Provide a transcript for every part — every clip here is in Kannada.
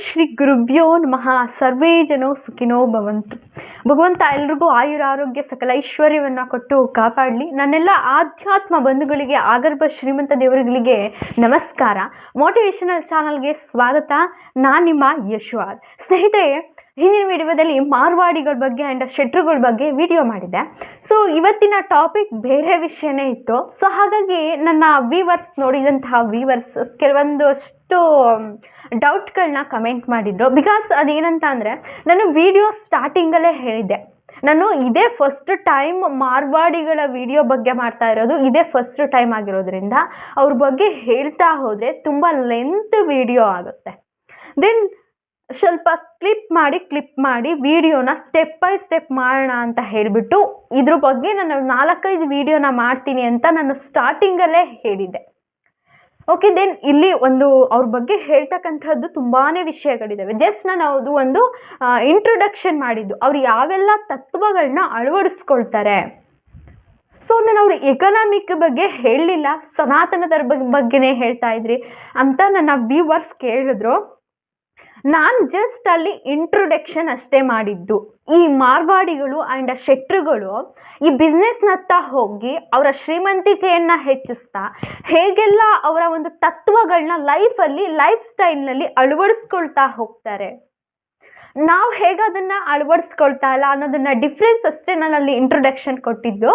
ಶ್ರೀ ಗುರುಭ್ಯೋ ನಮಃ. ಸರ್ವೇ ಜನೋ ಸುಖಿನೋ ಭವಂತು. ಭಗವಂತ ಎಲ್ರಿಗೂ ಆಯುರ ಆರೋಗ್ಯ ಸಕಲ ಐಶ್ವರ್ಯವನ್ನು ಕೊಟ್ಟು ಕಾಪಾಡಲಿ. ನನ್ನೆಲ್ಲ ಆಧ್ಯಾತ್ಮ ಬಂಧುಗಳಿಗೆ, ಆಗರ್ಭ ಶ್ರೀಮಂತ ದೇವರುಗಳಿಗೆ ನಮಸ್ಕಾರ. ಮೋಟಿವೇಶನಲ್ ಚಾನಲ್ಗೆ ಸ್ವಾಗತ. ನಾನು ನಿಮ್ಮ ಯಶ್ವಾರ್. ಸ್ನೇಹಿತರೆ, ಹಿಂದಿನ ವಿಡಿಯೋದಲ್ಲಿ ಮಾರ್ವಾಡಿಗಳ ಬಗ್ಗೆ ಆ್ಯಂಡ್ ಶೆಟ್ರುಗಳ ಬಗ್ಗೆ ವಿಡಿಯೋ ಮಾಡಿದ್ದೆ. ಸೊ ಇವತ್ತಿನ ಟಾಪಿಕ್ ಬೇರೆ ವಿಷಯನೇ ಇತ್ತು. ಸೊ ಹಾಗಾಗಿ ನನ್ನ ವ್ಯೂವರ್ಸ್, ನೋಡಿದಂತಹ ವ್ಯೂವರ್ಸ್ ಕೆಲವೊಂದಷ್ಟು ಡೌಟ್ಗಳನ್ನ ಕಮೆಂಟ್ ಮಾಡಿದ್ರು. ಬಿಕಾಸ್ ಅದೇನಂತ ಅಂದರೆ, ನಾನು ವಿಡಿಯೋ ಸ್ಟಾರ್ಟಿಂಗಲ್ಲೇ ಹೇಳಿದ್ದೆ, ನಾನು ಇದೇ ಫಸ್ಟ್ ಟೈಮ್ ಮಾರ್ವಾಡಿಗಳ ವಿಡಿಯೋ ಬಗ್ಗೆ ಮಾಡ್ತಾ ಇರೋದು. ಇದೇ ಫಸ್ಟ್ ಟೈಮ್ ಆಗಿರೋದ್ರಿಂದ ಅವ್ರ ಬಗ್ಗೆ ಹೇಳ್ತಾ ಹೋದರೆ ತುಂಬ ಲೆಂತ್ ವಿಡಿಯೋ ಆಗುತ್ತೆ. ದೆನ್ ಸ್ವಲ್ಪ ಕ್ಲಿಪ್ ಮಾಡಿ ವಿಡಿಯೋನ ಸ್ಟೆಪ್ ಬೈ ಸ್ಟೆಪ್ ಮಾಡೋಣ ಅಂತ ಹೇಳಿಬಿಟ್ಟು ಇದ್ರ ಬಗ್ಗೆ ನಾನು 4-5 ವಿಡಿಯೋನ ಮಾಡ್ತೀನಿ ಅಂತ ನಾನು ಸ್ಟಾರ್ಟಿಂಗಲ್ಲೇ ಹೇಳಿದ್ದೆ. ಓಕೆ, ದೆನ್ ಇಲ್ಲಿ ಅವ್ರ ಬಗ್ಗೆ ಹೇಳ್ತಕ್ಕಂಥದ್ದು ತುಂಬಾ ವಿಷಯಗಳಿದ್ದಾವೆ. ಜಸ್ಟ್ ನಾನು ಅದು ಒಂದು ಇಂಟ್ರೊಡಕ್ಷನ್ ಮಾಡಿದ್ದು, ಅವ್ರು ಯಾವೆಲ್ಲ ತತ್ವಗಳನ್ನ ಅಳವಡಿಸ್ಕೊಳ್ತಾರೆ. ಸೊ ನಾನು ಅವ್ರ ಎಕನಾಮಿಕ್ ಬಗ್ಗೆ ಹೇಳಲಿಲ್ಲ, ಸನಾತನ ಧರ್ಮದ ಬಗ್ಗೆನೇ ಹೇಳ್ತಾ ಇದ್ರಿ ಅಂತ ನನ್ನ ವ್ಯೂವರ್ಸ್ ಕೇಳಿದ್ರು. ನಾನು ಜಸ್ಟ್ ಅಲ್ಲಿ ಇಂಟ್ರೊಡಕ್ಷನ್ ಅಷ್ಟೇ ಮಾಡಿದ್ದು. ಈ ಮಾರ್ವಾಡಿಗಳು ಆ್ಯಂಡ್ ಶೆಟ್ರುಗಳು ಈ ಬಿಸ್ನೆಸ್ನತ್ತ ಹೋಗಿ ಅವರ ಶ್ರೀಮಂತಿಕೆಯನ್ನು ಹೆಚ್ಚಿಸ್ತಾ ಹೇಗೆಲ್ಲ ಅವರ ಒಂದು ತತ್ವಗಳನ್ನ ಲೈಫ್ ಸ್ಟೈಲ್ನಲ್ಲಿ ಅಳವಡಿಸ್ಕೊಳ್ತಾ ಹೋಗ್ತಾರೆ, ನಾವು ಹೇಗೆ ಅದನ್ನು ಅಳವಡಿಸ್ಕೊಳ್ತಾ ಇಲ್ಲ ಅನ್ನೋದನ್ನ ಡಿಫ್ರೆನ್ಸ್ ಅಷ್ಟೇ ನಾನು ಅಲ್ಲಿ ಇಂಟ್ರೊಡಕ್ಷನ್ ಕೊಟ್ಟಿದ್ದು.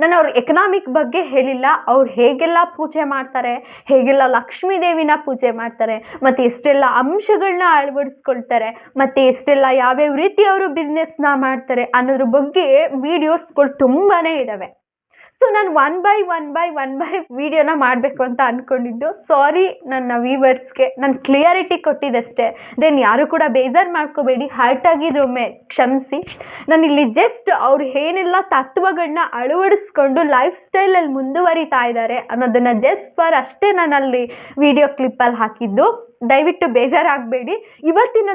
ನಾನು ಅವ್ರ ಎಕನಾಮಿಕ್ ಬಗ್ಗೆ ಹೇಳಿಲ್ಲ. ಅವ್ರು ಹೇಗೆಲ್ಲ ಪೂಜೆ ಮಾಡ್ತಾರೆ, ಹೇಗೆಲ್ಲ ಲಕ್ಷ್ಮೀ ದೇವಿನ ಪೂಜೆ ಮಾಡ್ತಾರೆ, ಮತ್ತು ಎಷ್ಟೆಲ್ಲ ಅಂಶಗಳನ್ನ ಅಳವಡಿಸ್ಕೊಳ್ತಾರೆ, ಮತ್ತು ಎಷ್ಟೆಲ್ಲ ಯಾವ್ಯಾವ ರೀತಿ ಅವರು ಬಿಸ್ನೆಸ್ನ ಮಾಡ್ತಾರೆ ಅನ್ನೋದ್ರ ಬಗ್ಗೆ ವಿಡಿಯೋಸ್ಗಳು ತುಂಬಾ ಇದ್ದಾವೆ. ಸೊ ನಾನು ಒನ್ ಬೈ ವಿಡಿಯೋನ ಮಾಡಬೇಕು ಅಂತ ಅಂದ್ಕೊಂಡಿದ್ದು. ಸಾರಿ ನನ್ನ ವ್ಯೂವರ್ಸ್ಗೆ, ನಾನು ಕ್ಲಿಯರಿಟಿ ಕೊಟ್ಟಿದ್ದಷ್ಟೇ. ದೆನ್ ಯಾರು ಕೂಡ ಬೇಜಾರು ಮಾಡ್ಕೋಬೇಡಿ, ಹಾರ್ಟ್ ಆಗಿದ್ರೊಮ್ಮೆ ಕ್ಷಮಿಸಿ. ನಾನು ಇಲ್ಲಿ ಜಸ್ಟ್ ಅವ್ರು ಏನೆಲ್ಲ ತತ್ವಗಳನ್ನ ಅಳವಡಿಸ್ಕೊಂಡು ಲೈಫ್ ಸ್ಟೈಲಲ್ಲಿ ಮುಂದುವರಿತಾ ಇದ್ದಾರೆ ಅನ್ನೋದನ್ನು ಜಸ್ಟ್ ಫಾರ್ ಅಷ್ಟೇ ನಾನು ಅಲ್ಲಿ ವಿಡಿಯೋ ಕ್ಲಿಪ್ಪಲ್ಲಿ ಹಾಕಿದ್ದು. ದಯವಿಟ್ಟು ಬೇಜಾರಾಗಬೇಡಿ. ಇವತ್ತಿನ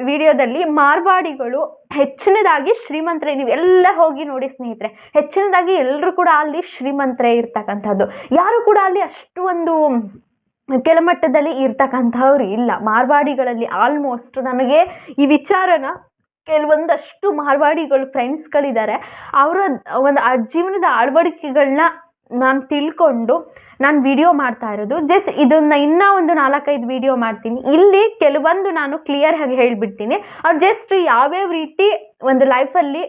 ವಿಡಿಯೋದಲ್ಲಿ ಮಾರ್ವಾಡಿಗಳು ಹೆಚ್ಚಿನದಾಗಿ ಶ್ರೀಮಂತರೇ. ನೀವೆಲ್ಲ ಹೋಗಿ ನೋಡಿ ಸ್ನೇಹಿತರೆ, ಹೆಚ್ಚಿನದಾಗಿ ಎಲ್ಲರೂ ಕೂಡ ಅಲ್ಲಿ ಶ್ರೀಮಂತರೇ ಇರ್ತಕ್ಕಂಥದ್ದು. ಯಾರು ಕೂಡ ಅಲ್ಲಿ ಅಷ್ಟು ಒಂದು ಕೆಳಮಟ್ಟದಲ್ಲಿ ಇರ್ತಕ್ಕಂಥವ್ರು ಇಲ್ಲ ಮಾರ್ವಾಡಿಗಳಲ್ಲಿ. ಆಲ್ಮೋಸ್ಟ್ ನನಗೆ ಈ ವಿಚಾರನ ಕೆಲವೊಂದಷ್ಟು ಮಾರ್ವಾಡಿಗಳು ಫ್ರೆಂಡ್ಸ್ಗಳಿದ್ದಾರೆ, ಅವರ ಒಂದು ಜೀವನದ ಅಳವಡಿಕೆಗಳನ್ನ ನಾನು ತಿಳ್ಕೊಂಡು ನಾನು ವಿಡಿಯೋ ಮಾಡ್ತಾ ಇರೋದು. ಜಸ್ಟ್ ಇದನ್ನು ಇನ್ನೂ ಒಂದು 4-5 ವಿಡಿಯೋ ಮಾಡ್ತೀನಿ. ಇಲ್ಲಿ ಕೆಲವೊಂದು ನಾನು ಕ್ಲಿಯರ್ ಆಗಿ ಹೇಳಿಬಿಡ್ತೀನಿ. ಅವ್ರು ಜಸ್ಟ್ ಯಾವ್ಯಾವ ರೀತಿ ಒಂದು ಲೈಫಲ್ಲಿ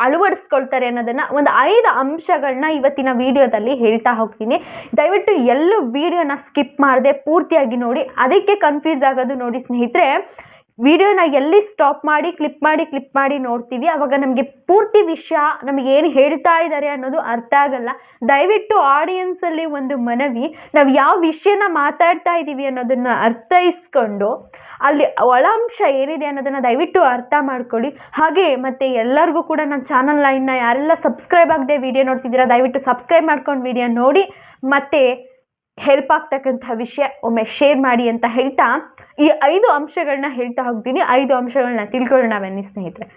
ಅಳವಡಿಸ್ಕೊಳ್ತಾರೆ ಅನ್ನೋದನ್ನು ಒಂದು 5 ಅಂಶಗಳನ್ನ ಇವತ್ತಿನ ವಿಡಿಯೋದಲ್ಲಿ ಹೇಳ್ತಾ ಹೋಗ್ತೀನಿ. ದಯವಿಟ್ಟು ಎಲ್ಲೂ ವಿಡಿಯೋನ ಸ್ಕಿಪ್ ಮಾಡದೆ ಪೂರ್ತಿಯಾಗಿ ನೋಡಿ. ಅದಕ್ಕೆ ಕನ್ಫ್ಯೂಸ್ ಆಗೋದು ನೋಡಿ ಸ್ನೇಹಿತರೆ, ವಿಡಿಯೋನ ಎಲ್ಲಿ ಸ್ಟಾಪ್ ಮಾಡಿ ಕ್ಲಿಪ್ ಮಾಡಿ ನೋಡ್ತೀವಿ, ಅವಾಗ ನಮಗೆ ಪೂರ್ತಿ ವಿಷಯ ನಮಗೆ ಏನು ಹೇಳ್ತಾ ಇದ್ದಾರೆ ಅನ್ನೋದು ಅರ್ಥ ಆಗಲ್ಲ. ದಯವಿಟ್ಟು ಆಡಿಯನ್ಸಲ್ಲಿ ಒಂದು ಮನವಿ, ನಾವು ಯಾವ ವಿಷಯನ ಮಾತಾಡ್ತಾ ಇದ್ದೀವಿ ಅನ್ನೋದನ್ನು ಅರ್ಥೈಸ್ಕೊಂಡು ಅಲ್ಲಿ ಒಳಾಂಶ ಏನಿದೆ ಅನ್ನೋದನ್ನು ದಯವಿಟ್ಟು ಅರ್ಥ ಮಾಡ್ಕೊಳ್ಳಿ. ಹಾಗೆ ಮತ್ತು ಎಲ್ಲರಿಗೂ ಕೂಡ ನನ್ನ ಚಾನಲ್ನ ಇನ್ನು ಯಾರೆಲ್ಲ ಸಬ್ಸ್ಕ್ರೈಬ್ ಆಗದೆ ವಿಡಿಯೋ ನೋಡ್ತಿದ್ದೀರಾ, ದಯವಿಟ್ಟು ಸಬ್ಸ್ಕ್ರೈಬ್ ಮಾಡ್ಕೊಂಡು ವಿಡಿಯೋ ನೋಡಿ ಮತ್ತು ಹೆಲ್ಪ್ ಆಗ್ತಕ್ಕಂಥ ವಿಷಯ ಒಮ್ಮೆ ಶೇರ್ ಮಾಡಿ ಅಂತ ಹೇಳ್ತಾ ಈ 5 ಅಂಶಗಳನ್ನ ಹೇಳ್ತಾ ಹೋಗ್ತೀನಿ. 5 ಅಂಶಗಳನ್ನ ತಿಳ್ಕೊಳ್ಳೋಣ ಬನ್ನಿ ಸ್ನೇಹಿತರೆ.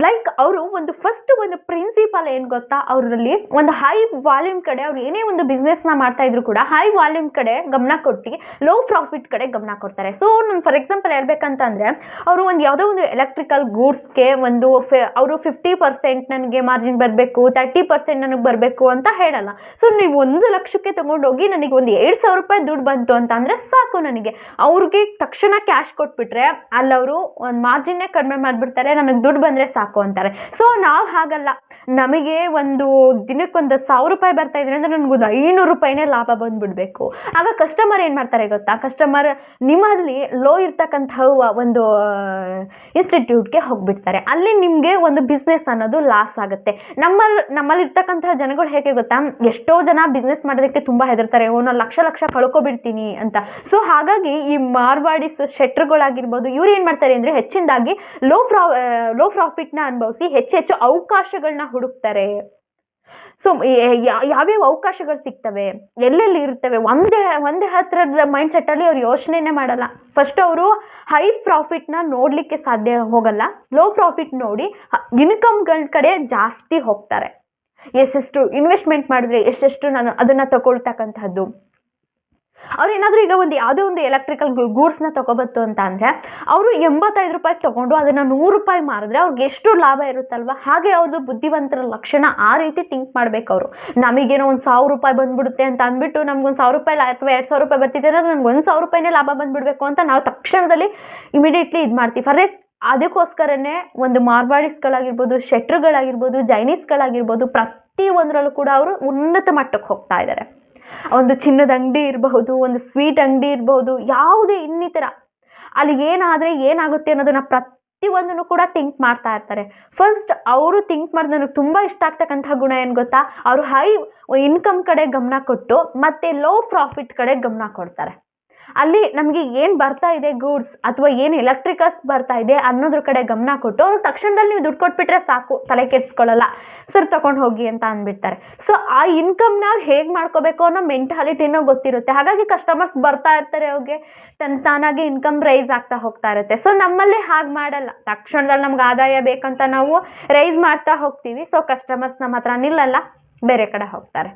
ಲೈಕ್ ಅವರು ಫಸ್ಟ್ ಪ್ರಿನ್ಸಿಪಲ್ ಏನು ಗೊತ್ತಾ, ಅವರಲ್ಲಿ ಒಂದು ಹೈ ವಾಲ್ಯೂಮ್ ಕಡೆ, ಅವ್ರು ಏನೇ ಒಂದು ಬಿಸ್ನೆಸ್ನ ಮಾಡ್ತಾ ಇದ್ರು ಕೂಡ ಹೈ ವಾಲ್ಯೂಮ್ ಕಡೆ ಗಮನ ಕೊಟ್ಟು ಲೋ ಪ್ರಾಫಿಟ್ ಕಡೆ ಗಮನ ಕೊಡ್ತಾರೆ. ಸೊ ನಾನು ಫಾರ್ ಎಕ್ಸಾಂಪಲ್ ಹೇಳ್ಬೇಕಂತಂದರೆ, ಅವರು ಯಾವುದೋ ಒಂದು ಎಲೆಕ್ಟ್ರಿಕಲ್ ಗೂಡ್ಸ್ಗೆ ಅವರು 50% ನನಗೆ ಮಾರ್ಜಿನ್ ಬರಬೇಕು, 30% ನನಗೆ ಬರಬೇಕು ಅಂತ ಹೇಳಲ್ಲ. ಸೊ ನೀವು 1 ಲಕ್ಷಕ್ಕೆ ತೊಗೊಂಡೋಗಿ ನನಗೆ ಒಂದು 2,000 ರೂಪಾಯಿ ದುಡ್ಡು ಬಂತು ಅಂತ ಅಂದರೆ ಸಾಕು, ನನಗೆ ಅವ್ರಿಗೆ ತಕ್ಷಣ ಕ್ಯಾಶ್ ಕೊಟ್ಬಿಟ್ರೆ ಅಲ್ಲಿ ಅವರು ಒಂದು ಮಾರ್ಜಿನ್ನೇ ಕಡಿಮೆ ಮಾಡಿಬಿಡ್ತಾರೆ, ನನಗೆ ದುಡ್ಡು ಬಂದರೆ ಸಾಕು ಅಂತಾರೆ. ಸೊ ನಾವು ಹಾಗಲ್ಲ, ನಮಗೆ ಒಂದು ದಿನಕ್ಕೊಂದು 1,000 ರೂಪಾಯಿ ಬರ್ತಾ ಇದ್ರೆ ಅಂದರೆ ನನಗೊಂದು 500 ರೂಪಾಯಿನೇ ಲಾಭ ಬಂದ್ಬಿಡ್ಬೇಕು. ಆಗ ಕಸ್ಟಮರ್ ಏನು ಮಾಡ್ತಾರೆ ಗೊತ್ತಾ, ಕಸ್ಟಮರ್ ನಿಮ್ಮಲ್ಲಿ ಲೋ ಇರ್ತಕ್ಕಂಥ ಒಂದು ಇನ್ಸ್ಟಿಟ್ಯೂಟ್ಗೆ ಹೋಗ್ಬಿಡ್ತಾರೆ. ಅಲ್ಲಿ ನಿಮಗೆ ಒಂದು ಬಿಸ್ನೆಸ್ ಅನ್ನೋದು ಲಾಸ್ ಆಗುತ್ತೆ. ನಮ್ಮಲ್ಲಿ ಇರ್ತಕ್ಕಂತಹ ಜನಗಳು ಹೇಗೆ ಗೊತ್ತಾ, ಎಷ್ಟೋ ಜನ ಬಿಸ್ನೆಸ್ ಮಾಡೋದಕ್ಕೆ ತುಂಬ ಹೆದರ್ತಾರೆ, ನಾನು ಲಕ್ಷ ಕಳ್ಕೊಬಿಡ್ತೀನಿ ಅಂತ. ಸೊ ಹಾಗಾಗಿ ಈ ಮಾರ್ವಾಡಿಸ್ ಶೆಟ್ರುಗಳಾಗಿರ್ಬೋದು, ಇವ್ರು ಏನು ಮಾಡ್ತಾರೆ ಅಂದರೆ ಹೆಚ್ಚಿನದಾಗಿ ಲೋ ಪ್ರಾಫಿಟ್ನ ಅನುಭವಿಸಿ ಹೆಚ್ಚು ಅವಕಾಶಗಳನ್ನ ಹುಡುಕ್ತಾರೆ. ಸೊ ಯಾವ್ಯಾವ ಅವಕಾಶಗಳು ಸಿಗ್ತವೆ, ಎಲ್ಲೆಲ್ಲಿ ಇರ್ತವೆ, ಒಂದೇ ಹತ್ರದ ಮೈಂಡ್ ಸೆಟ್ಟಲ್ಲಿ ಅವ್ರು ಯೋಚನೆನೇ ಮಾಡಲ್ಲ. ಫಸ್ಟ್ ಅವರು ಹೈ ಪ್ರಾಫಿಟ್ನ ನೋಡಲಿಕ್ಕೆ ಸಾಧ್ಯ ಹೋಗಲ್ಲ, ಲೋ ಪ್ರಾಫಿಟ್ ನೋಡಿ ಇನ್ಕಮ್ಗಳ ಕಡೆ ಜಾಸ್ತಿ ಹೋಗ್ತಾರೆ. ಎಷ್ಟೆಷ್ಟು ಇನ್ವೆಸ್ಟ್ಮೆಂಟ್ ಮಾಡಿದ್ರೆ ಎಷ್ಟೆಷ್ಟು ನಾನು ಅದನ್ನು ತಗೊಳ್ತಕ್ಕಂಥದ್ದು. ಅವ್ರೇನಾದರೂ ಈಗ ಒಂದು ಯಾವುದೋ ಒಂದು ಎಲೆಕ್ಟ್ರಿಕಲ್ ಗೂಡ್ಸ್ನ ತೊಗೊಬತ್ತು ಅಂತ ಅಂದರೆ ಅವರು 85 ರೂಪಾಯಿಗೆ ತೊಗೊಂಡು ಅದನ್ನು 100 ರೂಪಾಯಿ ಮಾರಿದ್ರೆ ಅವ್ರಿಗೆ ಎಷ್ಟು ಲಾಭ ಇರುತ್ತಲ್ವ. ಹಾಗೆ ಅವ್ರದ್ದು ಬುದ್ಧಿವಂತರ ಲಕ್ಷಣ, ಆ ರೀತಿ ಥಿಂಕ್ ಮಾಡಬೇಕು ಅವರು. ನಮಗೇನೋ ಒಂದು 1000 ರೂಪಾಯಿ ಬಂದ್ಬಿಡುತ್ತೆ ಅಂತ ಅಂದ್ಬಿಟ್ಟು ನಮ್ಗೊಂದು 1000 ರೂಪಾಯಿ ಅಥವಾ 2000 ರೂಪಾಯಿ ಬರ್ತಿದೆ ಅಂದರೆ ನನಗೆ 1000 ರೂಪಾಯಿನೇ ಲಾಭ ಬಂದ್ಬಿಡ್ಬೇಕು ಅಂತ ನಾವು ತಕ್ಷಣದಲ್ಲಿ ಇಮಿಡಿಯೇಟ್ಲಿ ಇದು ಮಾಡ್ತೀವಿ. ಅದಕ್ಕೋಸ್ಕರನೇ ಒಂದು ಮಾರ್ವಾಡಿಸ್ಗಳಾಗಿರ್ಬೋದು, ಶೆಟ್ರುಗಳಾಗಿರ್ಬೋದು, ಜೈನೀಸ್ಗಳಾಗಿರ್ಬೋದು, ಪ್ರತಿಯೊಂದರಲ್ಲೂ ಕೂಡ ಅವರು ಉನ್ನತ ಮಟ್ಟಕ್ಕೆ ಹೋಗ್ತಾ ಇದ್ದಾರೆ. ಒಂದು ಚಿನ್ನದ ಅಂಗಡಿ ಇರಬಹುದು, ಒಂದು ಸ್ವೀಟ್ ಅಂಗಡಿ ಇರಬಹುದು, ಯಾವುದೇ ಇನ್ನಿತರ ಅಲ್ಲಿ ಏನಾಗುತ್ತೆ ಅನ್ನೋದನ್ನ ಪ್ರತಿಯೊಂದನ್ನು ಕೂಡ ಥಿಂಕ್ ಮಾಡ್ತಾ ಇರ್ತಾರೆ. ಫಸ್ಟ್ ಅವರು ಥಿಂಕ್ ಮಾಡಿ ನನಗೆ ತುಂಬ ಇಷ್ಟ ಆಗ್ತಕ್ಕಂತಹ ಗುಣ ಏನು ಗೊತ್ತಾ, ಅವರು ಹೈ ಇನ್ಕಮ್ ಕಡೆ ಗಮನ ಕೊಟ್ಟು ಮತ್ತೆ ಲೋ ಪ್ರಾಫಿಟ್ ಕಡೆ ಗಮನ ಕೊಡ್ತಾರೆ. ಅಲ್ಲಿ ನಮಗೆ ಏನು ಬರ್ತಾ ಇದೆ ಗೂಡ್ಸ್ ಅಥವಾ ಏನು ಎಲೆಕ್ಟ್ರಿಕಲ್ಸ್ ಬರ್ತಾ ಇದೆ ಅನ್ನೋದ್ರ ಕಡೆ ಗಮನ ಕೊಟ್ಟು ಅವ್ರು ತಕ್ಷಣದಲ್ಲಿ ನೀವು ದುಡ್ಡು ಕೊಟ್ಬಿಟ್ರೆ ಸಾಕು, ತಲೆ ಕೆಡಿಸ್ಕೊಳ್ಳಲ್ಲ, ಸರ್ ತಗೊಂಡು ಹೋಗಿ ಅಂತ ಅಂದ್ಬಿಡ್ತಾರೆ. ಸೊ ಆ ಇನ್ಕಮ್ನ ಹೇಗೆ ಮಾಡ್ಕೋಬೇಕು ಅನ್ನೋ ಮೆಂಟಾಲಿಟಿನೂ ಗೊತ್ತಿರುತ್ತೆ. ಹಾಗಾಗಿ ಕಸ್ಟಮರ್ಸ್ ಬರ್ತಾ ಇರ್ತಾರೆ, ಅವ್ರಿಗೆ ತಾನಾಗಿ ಇನ್ಕಮ್ ರೈಸ್ ಆಗ್ತಾ ಹೋಗ್ತಾ ಇರುತ್ತೆ. ಸೊ ನಮ್ಮಲ್ಲಿ ಹಾಗೆ ಮಾಡಲ್ಲ, ತಕ್ಷಣದಲ್ಲಿ ನಮ್ಗೆ ಆದಾಯ ಬೇಕಂತ ನಾವು ರೈಸ್ ಮಾಡ್ತಾ ಹೋಗ್ತೀವಿ. ಸೊ ಕಸ್ಟಮರ್ಸ್ ನಮ್ಮ ಹತ್ರ ನಿಲ್ಲಲ್ಲ, ಬೇರೆ ಕಡೆ ಹೋಗ್ತಾರೆ.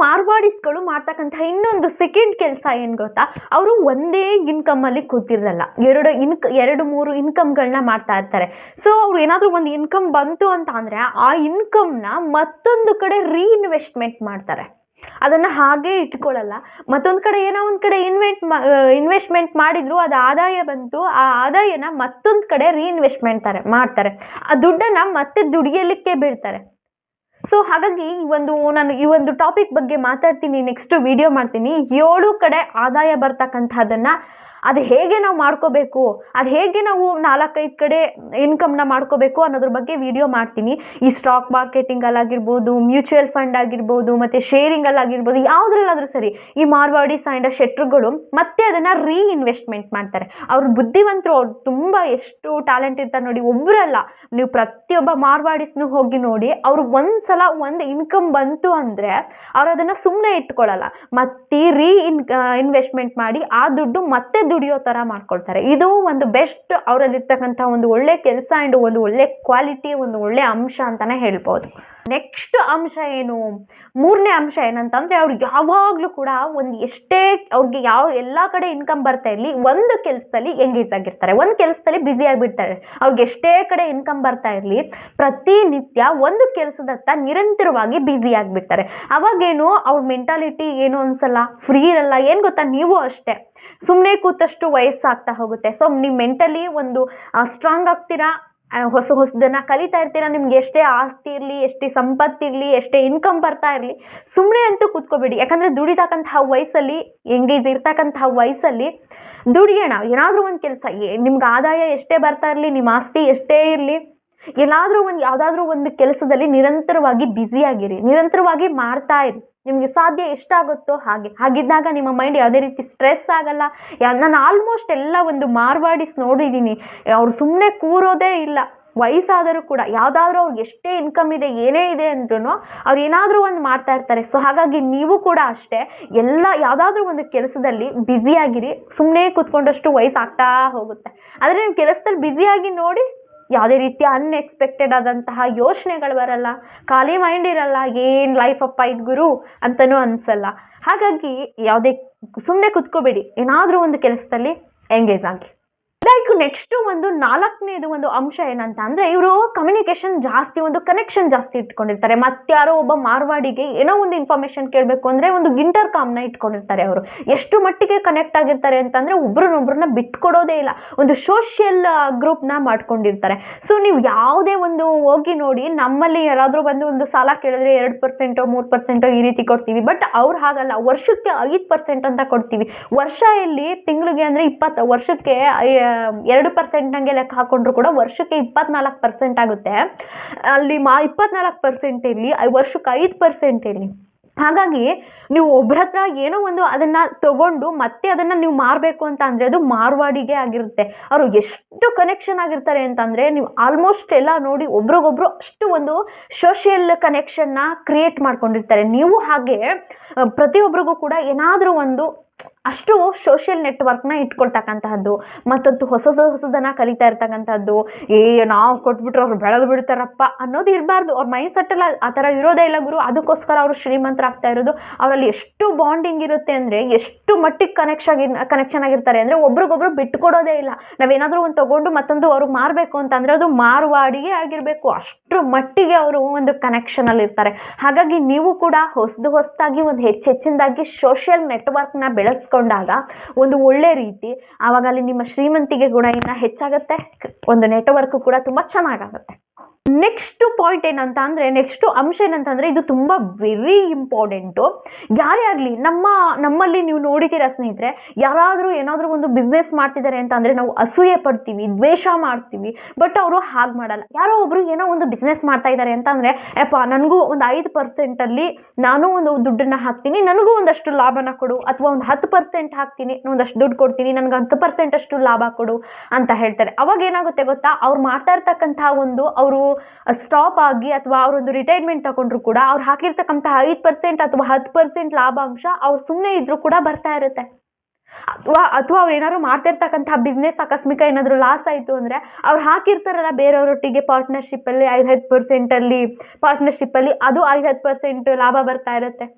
ಮಾರ್ವಾಡಿಸ್ಗಳು ಮಾಡ್ತಕ್ಕಂಥ ಇನ್ನೊಂದು ಸೆಕೆಂಡ್ ಕೆಲಸ ಏನು ಗೊತ್ತಾ, ಅವರು ಒಂದೇ ಇನ್ಕಮಲ್ಲಿ ಕೂತಿರಲ್ಲ, 2-3 ಇನ್ಕಮ್ಗಳನ್ನ ಮಾಡ್ತಾ ಇರ್ತಾರೆ. ಸೊ ಅವ್ರು ಏನಾದರೂ ಒಂದು ಇನ್ಕಮ್ ಬಂತು ಅಂತ ಅಂದರೆ ಆ ಇನ್ಕಮ್ನ ಮತ್ತೊಂದು ಕಡೆ ರೀಇನ್ವೆಸ್ಟ್ಮೆಂಟ್ ಮಾಡ್ತಾರೆ. ಅದನ್ನು ಹಾಗೇ ಇಟ್ಕೊಳ್ಳಲ್ಲ. ಮತ್ತೊಂದು ಕಡೆ ಏನೋ ಒಂದು ಕಡೆ ಇನ್ವೆಸ್ಟ್ಮೆಂಟ್ ಮಾಡಿದ್ರು, ಅದು ಆದಾಯ ಬಂತು, ಆ ಆದಾಯನ ಮತ್ತೊಂದು ಕಡೆ ರೀಇನ್ವೆಸ್ಟ್ಮೆಂಟ್ ಮಾಡ್ತಾರೆ. ಆ ದುಡ್ಡನ್ನು ಮತ್ತೆ ದುಡಿಯಲಿಕ್ಕೆ ಬಿಡ್ತಾರೆ. ಸೊ ಹಾಗಾಗಿ ನಾನು ಈ ಒಂದು ಟಾಪಿಕ್ ಬಗ್ಗೆ ಮಾತಾಡ್ತೀನಿ, ನೆಕ್ಸ್ಟ್ ವಿಡಿಯೋ ಮಾಡ್ತೀನಿ. 7 ಕಡೆ ಆದಾಯ ಬರ್ತಕ್ಕಂಥದ್ದನ್ನು ಅದು ಹೇಗೆ ನಾವು ಮಾಡ್ಕೋಬೇಕು, ಅದು ಹೇಗೆ ನಾವು 4-5 ಕಡೆ ಇನ್ಕಮ್ನ ಮಾಡ್ಕೋಬೇಕು ಅನ್ನೋದ್ರ ಬಗ್ಗೆ ವಿಡಿಯೋ ಮಾಡ್ತೀನಿ. ಈ ಸ್ಟಾಕ್ ಮಾರ್ಕೆಟಿಂಗಲ್ಲಾಗಿರ್ಬೋದು, ಮ್ಯೂಚುವಲ್ ಫಂಡ್ ಆಗಿರ್ಬೋದು, ಮತ್ತು ಶೇರಿಂಗಲ್ಲಾಗಿರ್ಬೋದು, ಯಾವುದ್ರಲ್ಲಾದರೂ ಸರಿ ಈ ಮಾರ್ವಾಡೀಸ್ ಆ್ಯಂಡ್ ಶೆಟ್ರುಗಳು ಮತ್ತೆ ಅದನ್ನು ರೀಇನ್ವೆಸ್ಟ್ಮೆಂಟ್ ಮಾಡ್ತಾರೆ. ಅವ್ರ ಬುದ್ಧಿವಂತರು, ಅವ್ರು ತುಂಬ ಎಷ್ಟು ಟ್ಯಾಲೆಂಟ್ ಇರ್ತಾರೆ ನೋಡಿ. ಒಬ್ಬರಲ್ಲ, ನೀವು ಪ್ರತಿಯೊಬ್ಬ ಮಾರ್ವಾಡೀಸ್ನು ಹೋಗಿ ನೋಡಿ, ಅವ್ರು ಒಂದ್ಸಲ ಒಂದು ಇನ್ಕಮ್ ಬಂತು ಅಂದರೆ ಅವ್ರು ಅದನ್ನು ಸುಮ್ಮನೆ ಇಟ್ಕೊಳ್ಳಲ್ಲ, ಮತ್ತೆ ಇನ್ವೆಸ್ಟ್ಮೆಂಟ್ ಮಾಡಿ ಆ ದುಡ್ಡು ಮತ್ತೆ ದುಡಿಯೋ ಥರ ಮಾಡ್ಕೊಳ್ತಾರೆ. ಇದು ಒಂದು ಬೆಸ್ಟ್ ಅವರಲ್ಲಿರ್ತಕ್ಕಂಥ ಒಂದು ಒಳ್ಳೆ ಕೆಲಸ ಆ್ಯಂಡ್ ಒಂದು ಒಳ್ಳೆ ಕ್ವಾಲಿಟಿ, ಒಂದು ಒಳ್ಳೆ ಅಂಶ ಅಂತಲೇ ಹೇಳ್ಬೋದು. ನೆಕ್ಸ್ಟ್ ಅಂಶ ಏನು, 3ನೇ ಅಂಶ ಏನಂತಂದರೆ, ಅವ್ರು ಯಾವಾಗಲೂ ಕೂಡ ಒಂದು ಅವ್ರಿಗೆ ಎಲ್ಲ ಕಡೆ ಇನ್ಕಮ್ ಬರ್ತಾ ಇರಲಿ, ಒಂದು ಕೆಲಸದಲ್ಲಿ ಎಂಗೇಜ್ ಆಗಿರ್ತಾರೆ, ಒಂದು ಕೆಲಸದಲ್ಲಿ ಬ್ಯುಸಿ ಆಗಿಬಿಡ್ತಾರೆ. ಅವ್ರಿಗೆ ಎಷ್ಟೇ ಕಡೆ ಇನ್ಕಮ್ ಬರ್ತಾ ಇರಲಿ, ಪ್ರತಿನಿತ್ಯ ಒಂದು ಕೆಲಸದತ್ತ ನಿರಂತರವಾಗಿ ಬ್ಯುಸಿ ಆಗಿಬಿಡ್ತಾರೆ. ಅವಾಗೇನು ಅವ್ರ ಮೆಂಟಾಲಿಟಿ ಏನು ಅನ್ಸಲ್ಲ, ಫ್ರೀ ಇರಲ್ಲ. ಏನು ಗೊತ್ತಾ, ನೀವು ಅಷ್ಟೇ ಸುಮ್ಮನೆ ಕೂತಷ್ಟು ವಯಸ್ಸಾಗ್ತಾ ಹೋಗುತ್ತೆ. ಸೊ ನೀವು ಮೆಂಟಲಿ ಒಂದು ಸ್ಟ್ರಾಂಗ್ ಆಗ್ತೀರಾ, ಹೊಸದನ್ನು ಕಲಿತಾ ಇರ್ತೀರಾ. ನಿಮ್ಗೆ ಎಷ್ಟೇ ಆಸ್ತಿ ಇರಲಿ, ಎಷ್ಟೇ ಸಂಪತ್ತಿರಲಿ, ಎಷ್ಟೇ ಇನ್ಕಮ್ ಬರ್ತಾ ಇರಲಿ, ಸುಮ್ಮನೆ ಅಂತೂ ಕೂತ್ಕೋಬೇಡಿ. ಯಾಕಂದರೆ ದುಡಿತಕ್ಕಂತಹ ವಯಸ್ಸಲ್ಲಿ, ಎಂಗೇಜ್ ಇರ್ತಕ್ಕಂತಹ ವಯಸ್ಸಲ್ಲಿ ದುಡಿಯೋಣ. ಏನಾದರೂ ಒಂದು ಕೆಲಸ, ನಿಮ್ಗೆ ಆದಾಯ ಎಷ್ಟೇ ಬರ್ತಾ ಇರಲಿ, ನಿಮ್ಮ ಆಸ್ತಿ ಎಷ್ಟೇ ಇರಲಿ, ಯಾವುದಾದ್ರೂ ಒಂದು ಕೆಲಸದಲ್ಲಿ ನಿರಂತರವಾಗಿ ಬ್ಯುಸಿಯಾಗಿರಿ, ನಿರಂತರವಾಗಿ ಮಾಡ್ತಾ ಇರಿ. ನಿಮಗೆ ಸಾಧ್ಯ ಎಷ್ಟಾಗುತ್ತೋ ಹಾಗಿದ್ದಾಗ ನಿಮ್ಮ ಮೈಂಡ್ ಯಾವುದೇ ರೀತಿ ಸ್ಟ್ರೆಸ್ ಆಗಲ್ಲ. ನಾನು ಆಲ್ಮೋಸ್ಟ್ ಎಲ್ಲ ಒಂದು ಮಾರ್ವಾಡೀಸ್ ನೋಡಿದ್ದೀನಿ, ಅವ್ರು ಸುಮ್ಮನೆ ಕೂರೋದೇ ಇಲ್ಲ. ವಯಸ್ಸಾದರೂ ಕೂಡ ಯಾವುದಾದ್ರೂ ಅವ್ರಿಗೆ ಎಷ್ಟೇ ಇನ್ಕಮ್ ಇದೆ, ಏನೇ ಇದೆ ಅಂದ್ರೂ ಅವ್ರು ಏನಾದರೂ ಒಂದು ಮಾಡ್ತಾ ಇರ್ತಾರೆ. ಸೊ ಹಾಗಾಗಿ ನೀವು ಕೂಡ ಅಷ್ಟೇ ಯಾವುದಾದ್ರೂ ಒಂದು ಕೆಲಸದಲ್ಲಿ ಬ್ಯುಸಿಯಾಗಿರಿ. ಸುಮ್ಮನೆ ಕೂತ್ಕೊಂಡಷ್ಟು ವಯಸ್ಸಾಗ್ತಾ ಹೋಗುತ್ತೆ. ಆದರೆ ನೀವು ಕೆಲಸದಲ್ಲಿ ಬ್ಯುಸಿಯಾಗಿ ನೋಡಿ, ಯಾವುದೇ ರೀತಿಯ ಅನ್ಎಕ್ಸ್ಪೆಕ್ಟೆಡ್ ಆದಂತಹ ಯೋಚನೆಗಳು ಬರಲ್ಲ, ಖಾಲಿ ಮೈಂಡ್ ಇರಲ್ಲ, ಏನು ಲೈಫ್ ಅಪ್ಪ ಇದು ಗುರು ಅಂತಲೂ ಅನಿಸಲ್ಲ. ಹಾಗಾಗಿ ಸುಮ್ಮನೆ ಕುತ್ಕೋಬೇಡಿ, ಏನಾದರೂ ಒಂದು ಕೆಲಸದಲ್ಲಿ ಎಂಗೇಜ್ ಆಗಿ. ನೆಕ್ಸ್ಟ್ ಒಂದು 4ನೇದು ಒಂದು ಅಂಶ ಏನಂತ ಅಂದರೆ, ಇವರು ಕಮ್ಯುನಿಕೇಷನ್ ಜಾಸ್ತಿ, ಒಂದು ಕನೆಕ್ಷನ್ ಜಾಸ್ತಿ ಇಟ್ಕೊಂಡಿರ್ತಾರೆ. ಮತ್ತಾರೋ ಒಬ್ಬ ಮಾರ್ವಾಡಿಗೆ ಏನೋ ಒಂದು ಇನ್ಫಾರ್ಮೇಷನ್ ಕೇಳಬೇಕು ಅಂದರೆ ಒಂದು ಇಂಟರ್ಕಾಮ್ನ ಇಟ್ಕೊಂಡಿರ್ತಾರೆ. ಅವರು ಎಷ್ಟು ಮಟ್ಟಿಗೆ ಕನೆಕ್ಟ್ ಆಗಿರ್ತಾರೆ ಅಂತಂದರೆ, ಒಬ್ರನ್ನೊಬ್ರನ್ನ ಬಿಟ್ಕೊಡೋದೇ ಇಲ್ಲ, ಒಂದು ಸೋಷಿಯಲ್ ಗ್ರೂಪ್ನ ಮಾಡ್ಕೊಂಡಿರ್ತಾರೆ. ಸೊ ನೀವು ಯಾವುದೇ ಒಂದು ಹೋಗಿ ನೋಡಿ, ನಮ್ಮಲ್ಲಿ ಯಾರಾದರೂ ಬಂದು ಒಂದು ಸಾಲ ಕೇಳಿದ್ರೆ 2%, 3% ಈ ರೀತಿ ಕೊಡ್ತೀವಿ. ಬಟ್ ಅವ್ರು ಹಾಗಲ್ಲ, ವರ್ಷಕ್ಕೆ 5% ಅಂತ ಕೊಡ್ತೀವಿ. ವರ್ಷ ಇಲ್ಲಿ ತಿಂಗಳಿಗೆ ಅಂದರೆ 20, ವರ್ಷಕ್ಕೆ 2% ಲೆಕ್ಕ ಹಾಕೊಂಡ್ರು ಕೂಡ ವರ್ಷಕ್ಕೆ 24% ಆಗುತ್ತೆ. ಅಲ್ಲಿ 24% ಇರಲಿ, ವರ್ಷಕ್ಕೆ 5% ಇರಲಿ. ಹಾಗಾಗಿ ನೀವು ಒಬ್ಬರ ಹತ್ರ ಏನೋ ಒಂದು ಅದನ್ನು ತಗೊಂಡು ಮತ್ತೆ ಅದನ್ನು ನೀವು ಮಾರಬೇಕು ಅಂತ ಅಂದರೆ ಅದು ಮಾರ್ವಾಡಿಗೆ ಆಗಿರುತ್ತೆ. ಅವರು ಎಷ್ಟು ಕನೆಕ್ಷನ್ ಆಗಿರ್ತಾರೆ ಅಂತಂದರೆ, ನೀವು ಆಲ್ಮೋಸ್ಟ್ ಎಲ್ಲ ನೋಡಿ ಒಬ್ರಿಗೊಬ್ರು ಅಷ್ಟು ಒಂದು ಸೋಷಿಯಲ್ ಕನೆಕ್ಷನ್ನ ಕ್ರಿಯೇಟ್ ಮಾಡ್ಕೊಂಡಿರ್ತಾರೆ. ನೀವು ಹಾಗೆ ಪ್ರತಿಯೊಬ್ಬರಿಗೂ ಕೂಡ ಏನಾದರೂ ಒಂದು ಅಷ್ಟು ಸೋಷಿಯಲ್ ನೆಟ್ವರ್ಕ್ನ ಇಟ್ಕೊಳ್ತಕ್ಕಂತಹದ್ದು, ಮತ್ತೊಂದು ಹೊಸದನ್ನ ಕಲಿತಾ ಇರ್ತಕ್ಕಂಥದ್ದು. ನಾವು ಕೊಟ್ಬಿಟ್ರೆ ಅವ್ರು ಬೆಳೆದು ಬಿಡ್ತಾರಪ್ಪ ಅನ್ನೋದು ಇರಬಾರ್ದು. ಅವ್ರ ಮೈಂಡ್ ಸೆಟ್ಟಲ್ಲಿ ಆ ಥರ ಇರೋದೇ ಇಲ್ಲ ಗುರು. ಅದಕ್ಕೋಸ್ಕರ ಅವರು ಶ್ರೀಮಂತರಾಗ್ತಾ ಇರೋದು. ಅವರಲ್ಲಿ ಎಷ್ಟು ಬಾಂಡಿಂಗ್ ಇರುತ್ತೆ ಅಂದರೆ, ಎಷ್ಟು ಮಟ್ಟಿಗೆ ಕನೆಕ್ಷನ್ ಆಗಿರ್ತಾರೆ ಅಂದರೆ, ಒಬ್ರಿಗೊಬ್ರು ಬಿಟ್ಕೊಡೋದೇ ಇಲ್ಲ. ನಾವೇನಾದರೂ ಒಂದು ತಗೊಂಡು ಮತ್ತೊಂದು ಅವ್ರಿಗೆ ಮಾರಬೇಕು ಅಂತಂದರೆ ಅದು ಮಾರುವಾಡಿಗೆ ಆಗಿರಬೇಕು. ಅಷ್ಟರ ಮಟ್ಟಿಗೆ ಅವರು ಒಂದು ಕನೆಕ್ಷನಲ್ಲಿ ಇರ್ತಾರೆ. ಹಾಗಾಗಿ ನೀವು ಕೂಡ ಹೊಸದಾಗಿ ಒಂದು ಹೆಚ್ಚಿನದಾಗಿ ಸೋಷಿಯಲ್ ನೆಟ್ವರ್ಕ್ನ ಬೆಳೆಸ್ಕೊಂಡಾಗ ಒಂದು ಒಳ್ಳೆ ರೀತಿ ಆವಾಗ ಅಲ್ಲಿ ನಿಮ್ಮ ಶ್ರೀಮಂತಿಗೆ ಗುಣ ಇನ್ನ ಹೆಚ್ಚಾಗುತ್ತೆ, ಒಂದು ನೆಟ್ವರ್ಕ್ ಕೂಡ ತುಂಬಾ ಚೆನ್ನಾಗಾಗುತ್ತೆ. ನೆಕ್ಸ್ಟ್ ಪಾಯಿಂಟ್ ಏನಂತ ಅಂದರೆ, ನೆಕ್ಸ್ಟ್ ಅಂಶ ಏನಂತಂದರೆ, ಇದು ತುಂಬ ವೆರಿ ಇಂಪಾರ್ಟೆಂಟು. ಯಾರೇ ಆಗಲಿ ನಮ್ಮಲ್ಲಿ ನೀವು ನೋಡಿದ್ದೀರಾ ಸ್ನೇಹಿತರೆ, ಯಾರಾದರೂ ಏನಾದರೂ ಒಂದು ಬಿಸ್ನೆಸ್ ಮಾಡ್ತಿದ್ದಾರೆ ಅಂತ ಅಂದರೆ ನಾವು ಅಸೂಯೆ ಪಡ್ತೀವಿ, ದ್ವೇಷ ಮಾಡ್ತೀವಿ. ಬಟ್ ಅವರು ಹಾಗೆ ಮಾಡಲ್ಲ. ಯಾರೋ ಒಬ್ರು ಏನೋ ಒಂದು ಬಿಸ್ನೆಸ್ ಮಾಡ್ತಾ ಇದ್ದಾರೆ ಅಂತ ಅಂದರೆ, ಯಪ್ಪ ನನಗೂ ಒಂದು 5% ನಾನು ಒಂದು ದುಡ್ಡನ್ನು ಹಾಕ್ತೀನಿ, ನನಗೂ ಒಂದಷ್ಟು ಲಾಭನ ಕೊಡು, ಅಥವಾ ಒಂದು 10% ಹಾಕ್ತೀನಿ, ಒಂದಷ್ಟು ದುಡ್ಡು ಕೊಡ್ತೀನಿ, ನನಗೆ 10% ಅಷ್ಟು ಲಾಭ ಕೊಡು ಅಂತ ಹೇಳ್ತಾರೆ. ಅವಾಗ ಏನಾಗುತ್ತೆ ಗೊತ್ತಾ, ಅವ್ರು ಮಾಡ್ತಾ ಇರ್ತಕ್ಕಂಥ ಅವರು ಸ್ಟಾಪ್ ಆಗಿ ಅಥವಾ ಅವರೊಂದು ರಿಟೈರ್ಮೆಂಟ್ ತಗೊಂಡ್ರು ಕೂಡ ಅವ್ರು ಹಾಕಿರ್ತಕ್ಕಂಥ 5% ಅಥವಾ 10% ಲಾಭಾಂಶ ಅವ್ರು ಸುಮ್ಮನೆ ಇದ್ರೂ ಕೂಡ ಬರ್ತಾ ಇರುತ್ತೆ. ಅಥವಾ ಅವ್ರು ಏನಾದ್ರು ಮಾಡ್ತಿರ್ತಕ್ಕಂಥ ಬಿಸ್ನೆಸ್ ಆಕಸ್ಮಿಕ ಏನಾದ್ರು ಲಾಸ್ ಆಯಿತು ಅಂದರೆ, ಅವ್ರು ಹಾಕಿರ್ತಾರಲ್ಲ ಬೇರೆಯವರೊಟ್ಟಿಗೆ ಪಾರ್ಟ್ನರ್ಶಿಪ್ಪಲ್ಲಿ 5-10% ಪಾರ್ಟ್ನರ್ಶಿಪ್ಪಲ್ಲಿ, ಅದು 5-10% ಲಾಭ ಬರ್ತಾ ಇರುತ್ತೆ.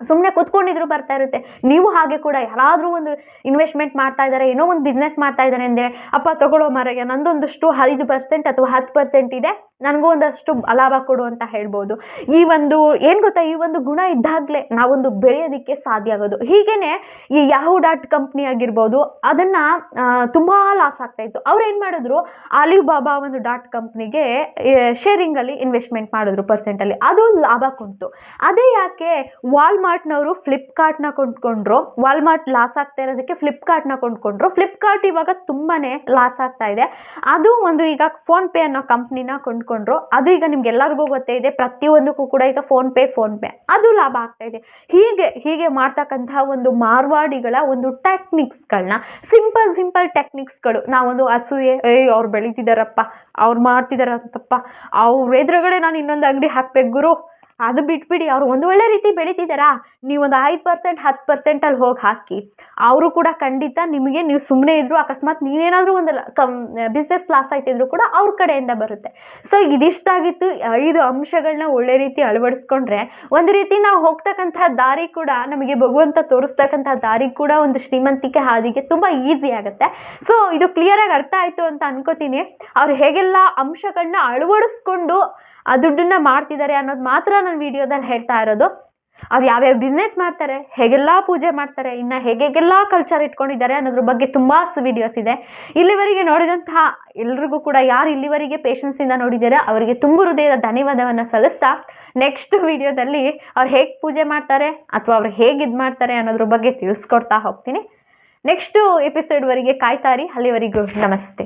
ಸುಮ್ಮನೆ ಕೂತ್ಕೊಂಡಿದ್ರು ಬರ್ತಾ ಇರುತ್ತೆ. ನೀವು ಹಾಗೆ ಕೂಡ ಯಾರಾದರೂ ಒಂದು ಇನ್ವೆಸ್ಟ್ಮೆಂಟ್ ಮಾಡ್ತಾ ಇದ್ದಾರೆ, ಏನೋ ಒಂದು ಬಿಸ್ನೆಸ್ ಮಾಡ್ತಾ ಇದ್ದಾರೆ ಅಂದರೆ, ಅಪ್ಪ ತಗೊಳ್ಳೋ ಮಾರಾಯ, ನಂದೊಂದಷ್ಟು 5% ಅಥವಾ 10% ಇದೆ, ನನಗೂ ಒಂದಷ್ಟು ಲಾಭ ಕೊಡು ಅಂತ ಹೇಳ್ಬೋದು. ಈ ಒಂದು ಏನು ಗೊತ್ತಾ, ಈ ಒಂದು ಗುಣ ಇದ್ದಾಗಲೇ ನಾವೊಂದು ಬೆಳೆಯೋದಕ್ಕೆ ಸಾಧ್ಯ ಆಗೋದು. ಹೀಗೇನೆ ಈ ಯಾಹೂ ಕಂಪ್ನಿ ಆಗಿರ್ಬೋದು, ಅದನ್ನು ತುಂಬ ಲಾಸ್ ಆಗ್ತಾ ಇತ್ತು. ಅವ್ರು ಏನು ಮಾಡಿದ್ರು, ಅಲಿಬಾಬಾ ಒಂದು ಕಂಪ್ನಿಗೆ ಶೇರಿಂಗಲ್ಲಿ ಇನ್ವೆಸ್ಟ್ಮೆಂಟ್ ಮಾಡಿದ್ರು ಪರ್ಸೆಂಟಲ್ಲಿ, ಅದು ಲಾಭ ಕೊಂತು. ಅದೇ ಯಾಕೆ ವಾಲ್ಮಾರ್ಟ್ನವರು ಫ್ಲಿಪ್ಕಾರ್ಟ್ನ ಕೊಂಡ್ಕೊಂಡ್ರು, ವಾಲ್ಮಾರ್ಟ್ ಲಾಸ್ ಆಗ್ತಾ ಇರೋದಕ್ಕೆ ಫ್ಲಿಪ್ಕಾರ್ಟ್ನ ಕೊಂಡ್ಕೊಂಡ್ರು. ಫ್ಲಿಪ್ಕಾರ್ಟ್ ಇವಾಗ ತುಂಬಾ ಲಾಸ್ ಆಗ್ತಾ ಇದೆ. ಅದು ಒಂದು ಈಗ ಫೋನ್ಪೇ ಅನ್ನೋ ಕಂಪ್ನಿನ ಕೊಂಡ್ಕೊಂಡ್ರು. ಅದು ಈಗ ನಿಮ್ಗೆಲ್ಲರಿಗೂ ಗೊತ್ತೇ ಇದೆ, ಪ್ರತಿಯೊಂದಕ್ಕೂ ಕೂಡ ಈಗ ಫೋನ್ಪೇ ಅದು ಲಾಭ ಆಗ್ತಾ ಇದೆ. ಹೀಗೆ ಮಾಡ್ತಕ್ಕಂತಹ ಒಂದು ಮಾರ್ವಾಡಿಗಳ ಒಂದು ಟೆಕ್ನಿಕ್ಸ್ಗಳನ್ನ, ಸಿಂಪಲ್ ಟೆಕ್ನಿಕ್ಸ್ಗಳು, ನಾವೊಂದು ಅಸೂಯೆ, ಅವ್ರು ಬೆಳೀತಿದಾರಪ್ಪ, ಅವ್ರು ಮಾಡ್ತಿದಾರಂತಪ್ಪ, ಅವ್ರ ಎದುರುಗಡೆ ನಾನು ಇನ್ನೊಂದು ಅಂಗಡಿ ಹಾಕ್ಬೇಕು ಗುರು, ಅದು ಬಿಟ್ಬಿಡಿ, ಅವ್ರು ಒಂದು ಒಳ್ಳೆ ರೀತಿ ಬೆಳೀತಿದ್ದಾರಾ, ನೀವೊಂದು 5% 10% ಅಲ್ಲಿ ಹೋಗಿ ಹಾಕಿ, ಅವರು ಕೂಡ ಖಂಡಿತ ನಿಮಗೆ, ನೀವು ಸುಮ್ಮನೆ ಇದ್ರು ಅಕಸ್ಮಾತ್ ನೀವೇನಾದರೂ ಒಂದು ಬಿಸ್ನೆಸ್ ಲಾಸ್ ಆಯ್ತಿದ್ರು ಕೂಡ ಅವ್ರ ಕಡೆಯಿಂದ ಬರುತ್ತೆ. ಸೊ ಇದಿಷ್ಟಾಗಿತ್ತು 5 ಅಂಶಗಳನ್ನ ಒಳ್ಳೆ ರೀತಿ ಅಳವಡಿಸ್ಕೊಂಡ್ರೆ ಒಂದು ರೀತಿ ನಾವು ಹೋಗ್ತಕ್ಕಂಥ ದಾರಿ ಕೂಡ, ನಮಗೆ ಭಗವಂತ ತೋರಿಸ್ತಕ್ಕಂಥ ದಾರಿ ಕೂಡ ಒಂದು ಶ್ರೀಮಂತಿಕೆ ಹಾದಿಗೆ ತುಂಬ ಈಸಿ ಆಗುತ್ತೆ. ಸೊ ಇದು ಕ್ಲಿಯರಾಗಿ ಅರ್ಥ ಆಯಿತು ಅಂತ ಅನ್ಕೋತೀನಿ. ಅವ್ರು ಹೇಗೆಲ್ಲ ಅಂಶಗಳನ್ನ ಅಳವಡಿಸ್ಕೊಂಡು ಆ ದುಡ್ಡನ್ನ ಮಾಡ್ತಿದ್ದಾರೆ ಅನ್ನೋದು ಮಾತ್ರ ನನ್ನ ವಿಡಿಯೋದಲ್ಲಿ ಹೇಳ್ತಾ ಇರೋದು. ಅವ್ರು ಯಾವ್ಯಾವ ಬಿಸ್ನೆಸ್ ಮಾಡ್ತಾರೆ, ಹೇಗೆಲ್ಲ ಪೂಜೆ ಮಾಡ್ತಾರೆ, ಇನ್ನು ಹೇಗೆಲ್ಲ ಕಲ್ಚರ್ ಇಟ್ಕೊಂಡಿದ್ದಾರೆ ಅನ್ನೋದ್ರ ಬಗ್ಗೆ ತುಂಬ ವಿಡಿಯೋಸ್ ಇದೆ. ಇಲ್ಲಿವರೆಗೆ ನೋಡಿದಂತಹ ಎಲ್ರಿಗೂ ಕೂಡ, ಯಾರು ಇಲ್ಲಿವರೆಗೆ ಪೇಷನ್ಸಿಂದ ನೋಡಿದ್ದಾರೆ ಅವರಿಗೆ ತುಂಬ ಹೃದಯದ ಧನ್ಯವಾದವನ್ನು ಸಲ್ಲಿಸ್ತಾ, ನೆಕ್ಸ್ಟ್ ವಿಡಿಯೋದಲ್ಲಿ ಅವ್ರು ಹೇಗೆ ಪೂಜೆ ಮಾಡ್ತಾರೆ ಅಥವಾ ಅವ್ರು ಹೇಗೆ ಇದು ಮಾಡ್ತಾರೆ ಅನ್ನೋದ್ರ ಬಗ್ಗೆ ತಿಳಿಸ್ಕೊಡ್ತಾ ಹೋಗ್ತೀನಿ. ನೆಕ್ಸ್ಟು ಎಪಿಸೋಡ್ವರೆಗೆ ಕಾಯ್ತಾರಿ. ಅಲ್ಲಿವರೆಗೂ ನಮಸ್ತೆ.